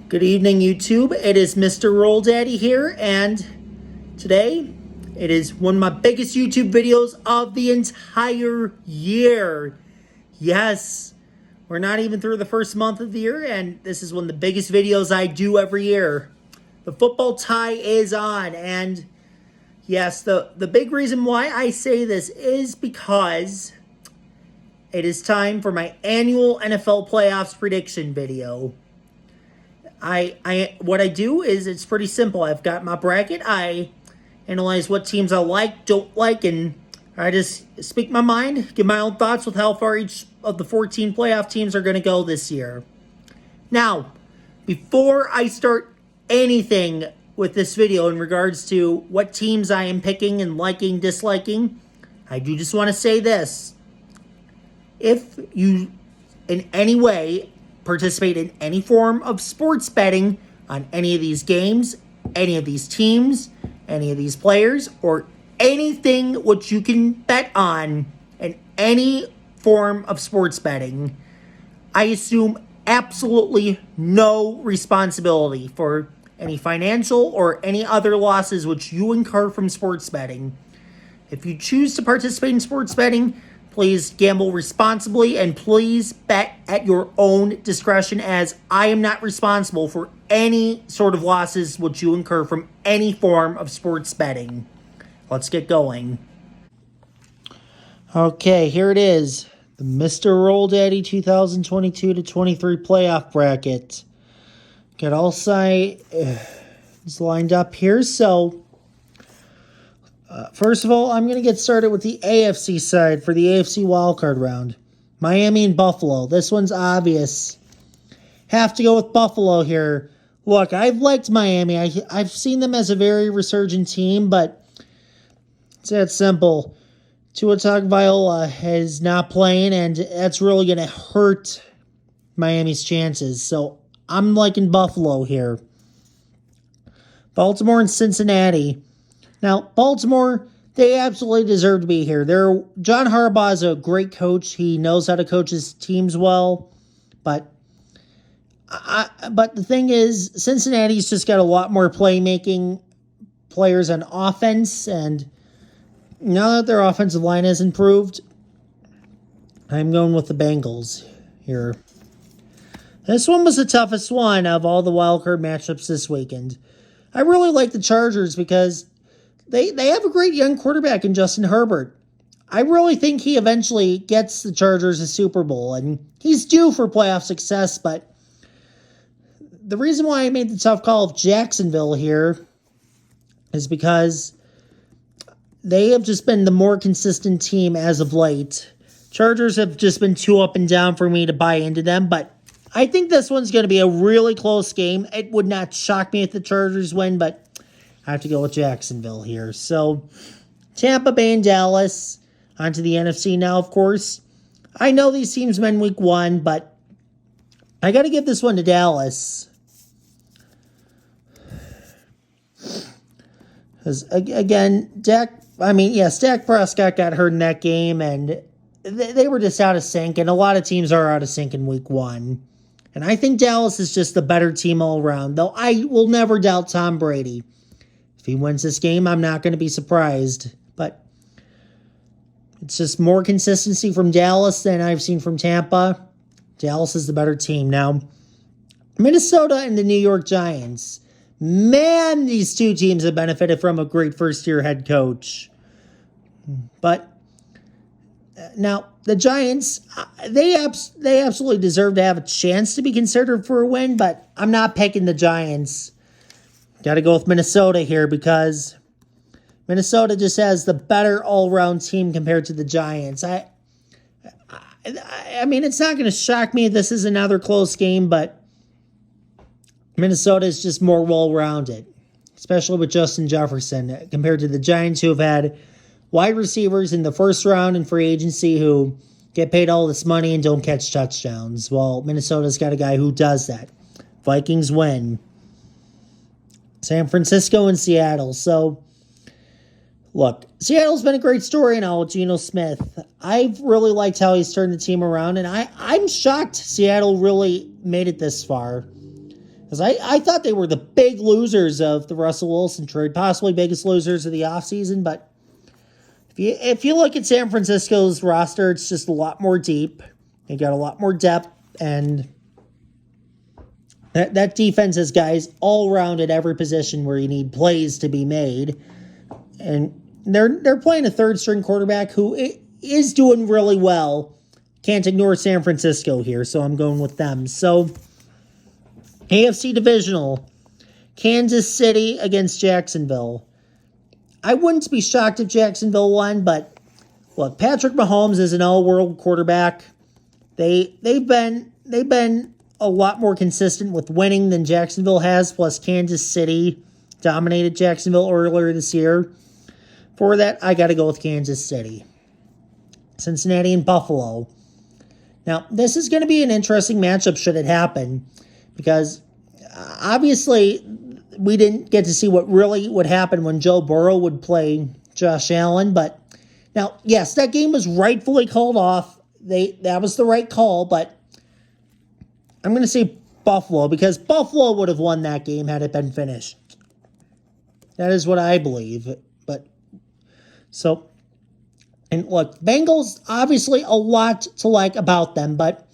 Good evening, YouTube. It is Mr. Rolldaddy here, and today it is one of my biggest YouTube videos of the entire year. Yes, we're not even through the first month of the year, and this is one of the biggest videos I do every year. The football tie is on, and yes, the big reason why I say this is because it is time for my annual NFL playoffs prediction video. What I do is it's pretty simple. I've got my bracket. I analyze what teams I like, don't like, and I just speak my mind, give my own thoughts with how far each of the 14 playoff teams are going to go this year. Now, before I start anything with this video in regards to what teams I am picking and liking, disliking, I do just want to say this. If you in any way participate in any form of sports betting on any of these games, any of these teams, any of these players, or anything which you can bet on in any form of sports betting, I assume absolutely no responsibility for any financial or any other losses which you incur from sports betting. If you choose to participate in sports betting, please gamble responsibly and please bet at your own discretion, as I am not responsible for any sort of losses which you incur from any form of sports betting. Let's get going. Okay, here it is. The Mr. Rolldaddy 2022-23 playoff bracket. Got all sides lined up here, so first of all, I'm going to get started with the AFC side for the AFC wildcard round. Miami and Buffalo. This one's obvious. Have to go with Buffalo here. Look, I've liked Miami. I've seen them as a very resurgent team, but it's that simple. Tua Tagovailoa is not playing, and that's really going to hurt Miami's chances. So I'm liking Buffalo here. Baltimore and Cincinnati. Now, Baltimore, they absolutely deserve to be here. John Harbaugh is a great coach. He knows how to coach his teams well. But the thing is, Cincinnati's just got a lot more playmaking players on offense. And now that their offensive line has improved, I'm going with the Bengals here. This one was the toughest one of all the wildcard matchups this weekend. I really like the Chargers because They have a great young quarterback in Justin Herbert. I really think he eventually gets the Chargers a Super Bowl, and he's due for playoff success, but the reason why I made the tough call of Jacksonville here is because they have just been the more consistent team as of late. Chargers have just been too up and down for me to buy into them, but I think this one's going to be a really close game. It would not shock me if the Chargers win, but I have to go with Jacksonville here. So, Tampa Bay and Dallas. Onto the NFC now, of course. I know these teams met in week one, but I got to give this one to Dallas. Because, again, Dak Prescott got hurt in that game, and they were just out of sync, and a lot of teams are out of sync in week one. And I think Dallas is just the better team all around, though I will never doubt Tom Brady. If he wins this game, I'm not going to be surprised. But it's just more consistency from Dallas than I've seen from Tampa. Dallas is the better team. Now, Minnesota and the New York Giants. Man, these two teams have benefited from a great first-year head coach. But now, the Giants, they absolutely deserve to have a chance to be considered for a win, but I'm not picking the Giants. Got to go with Minnesota here because Minnesota just has the better all-around team compared to the Giants. I mean, it's not going to shock me if this is another close game, but Minnesota is just more well-rounded, especially with Justin Jefferson, compared to the Giants, who have had wide receivers in the first round in free agency who get paid all this money and don't catch touchdowns. Well, Minnesota's got a guy who does that. Vikings win. San Francisco and Seattle. So, look, Seattle's been a great story now with Geno Smith. I've really liked how he's turned the team around, and I'm shocked Seattle really made it this far. Because I thought they were the big losers of the Russell Wilson trade, possibly biggest losers of the offseason. But if you look at San Francisco's roster, it's just a lot more deep. They got a lot more depth, and that defense has guys all around at every position where you need plays to be made. And they're playing a third-string quarterback who is doing really well. Can't ignore San Francisco here, so I'm going with them. So, AFC Divisional, Kansas City against Jacksonville. I wouldn't be shocked if Jacksonville won, but look, Patrick Mahomes is an all-world quarterback. They've been a lot more consistent with winning than Jacksonville has, plus Kansas City dominated Jacksonville earlier this year. For that, I got to go with Kansas City. Cincinnati and Buffalo. Now, this is going to be an interesting matchup should it happen, because obviously we didn't get to see what really would happen when Joe Burrow would play Josh Allen. But now, yes, that game was rightfully called off. That was the right call, but I'm going to say Buffalo, because Buffalo would have won that game had it been finished. That is what I believe. And look, Bengals, obviously a lot to like about them, but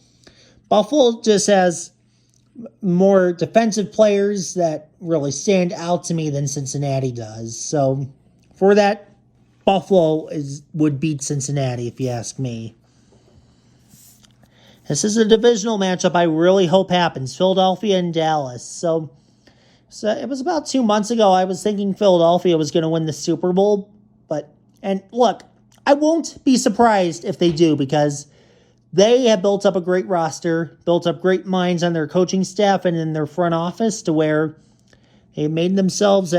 Buffalo just has more defensive players that really stand out to me than Cincinnati does. So for that, Buffalo would beat Cincinnati, if you ask me. This is a divisional matchup I really hope happens. Philadelphia and Dallas. So it was about 2 months ago I was thinking Philadelphia was going to win the Super Bowl. And look, I won't be surprised if they do, because they have built up a great roster, built up great minds on their coaching staff and in their front office to where they made themselves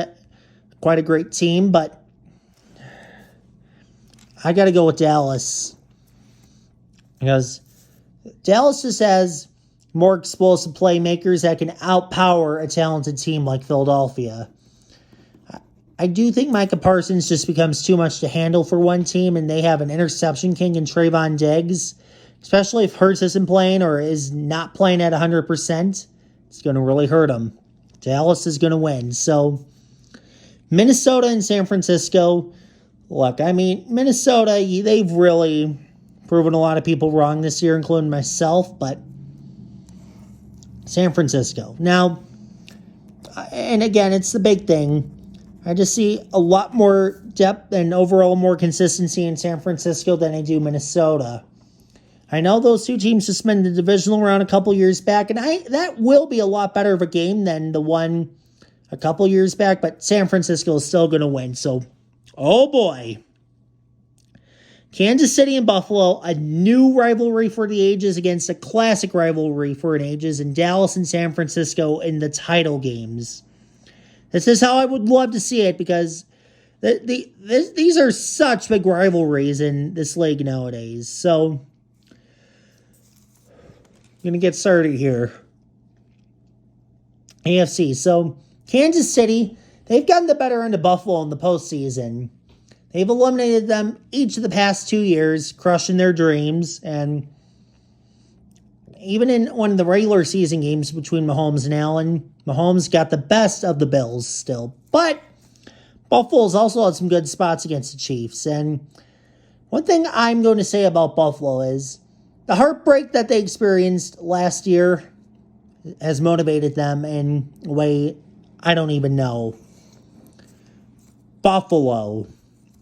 quite a great team. But I got to go with Dallas, because Dallas just has more explosive playmakers that can outpower a talented team like Philadelphia. I do think Micah Parsons just becomes too much to handle for one team, and they have an interception king in Trayvon Diggs, especially if Hurts isn't playing or is not playing at 100%. It's going to really hurt them. Dallas is going to win. So, Minnesota and San Francisco. Look, I mean, Minnesota, they've really proven a lot of people wrong this year, including myself, but San Francisco. Now, and again, it's the big thing. I just see a lot more depth and overall more consistency in San Francisco than I do Minnesota. I know those two teams suspended the divisional round a couple years back, and that will be a lot better of a game than the one a couple years back, but San Francisco is still going to win. So, oh boy. Kansas City and Buffalo, a new rivalry for the ages against a classic rivalry for the ages, and Dallas and San Francisco in the title games. This is how I would love to see it, because these are such big rivalries in this league nowadays. So, I'm going to get started here. AFC. So, Kansas City, they've gotten the better end of Buffalo in the postseason. They've eliminated them each of the past 2 years, crushing their dreams. And even in one of the regular season games between Mahomes and Allen, Mahomes got the best of the Bills still. But Buffalo's also had some good spots against the Chiefs. And one thing I'm going to say about Buffalo is the heartbreak that they experienced last year has motivated them in a way I don't even know. Buffalo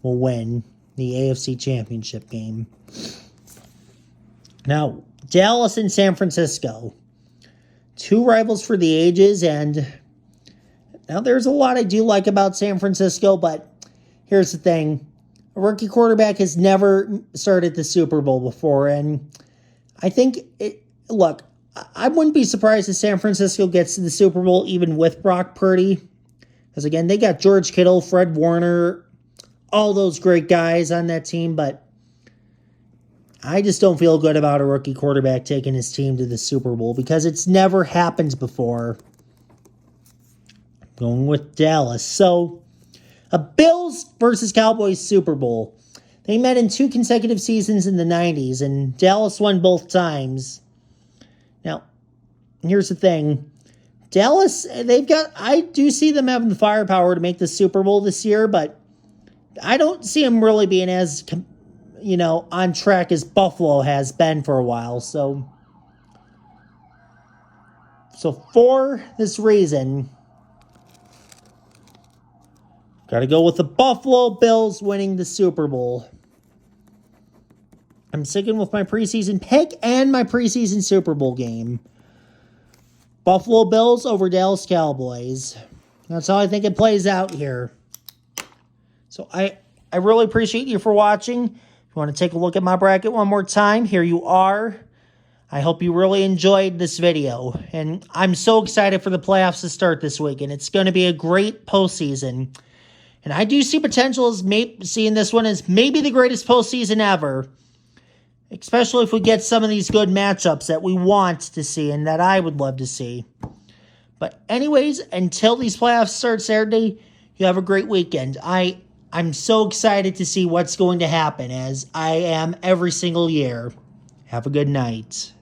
will win the AFC Championship game. Now, Dallas and San Francisco. Two rivals for the ages, and now there's a lot I do like about San Francisco, but here's the thing. A rookie quarterback has never started the Super Bowl before, and I think, look, I wouldn't be surprised if San Francisco gets to the Super Bowl even with Brock Purdy, because again, they got George Kittle, Fred Warner, all those great guys on that team, but I just don't feel good about a rookie quarterback taking his team to the Super Bowl because it's never happened before. Going with Dallas. So, a Bills versus Cowboys Super Bowl. They met in 2 consecutive seasons in the 90s, and Dallas won both times. Now, here's the thing. Dallas, I do see them having the firepower to make the Super Bowl this year, but I don't see them really being as, on track as Buffalo has been for a while. So for this reason, got to go with the Buffalo Bills winning the Super Bowl. I'm sticking with my preseason pick and my preseason Super Bowl game. Buffalo Bills over Dallas Cowboys. That's how I think it plays out here. So I really appreciate you for watching. If you want to take a look at my bracket one more time, here you are. I hope you really enjoyed this video. And I'm so excited for the playoffs to start this week. And it's going to be a great postseason. And I do see potential as seeing this one as maybe the greatest postseason ever. Especially if we get some of these good matchups that we want to see and that I would love to see. But anyways, until these playoffs start Saturday, you have a great weekend. I'm so excited to see what's going to happen, as I am every single year. Have a good night.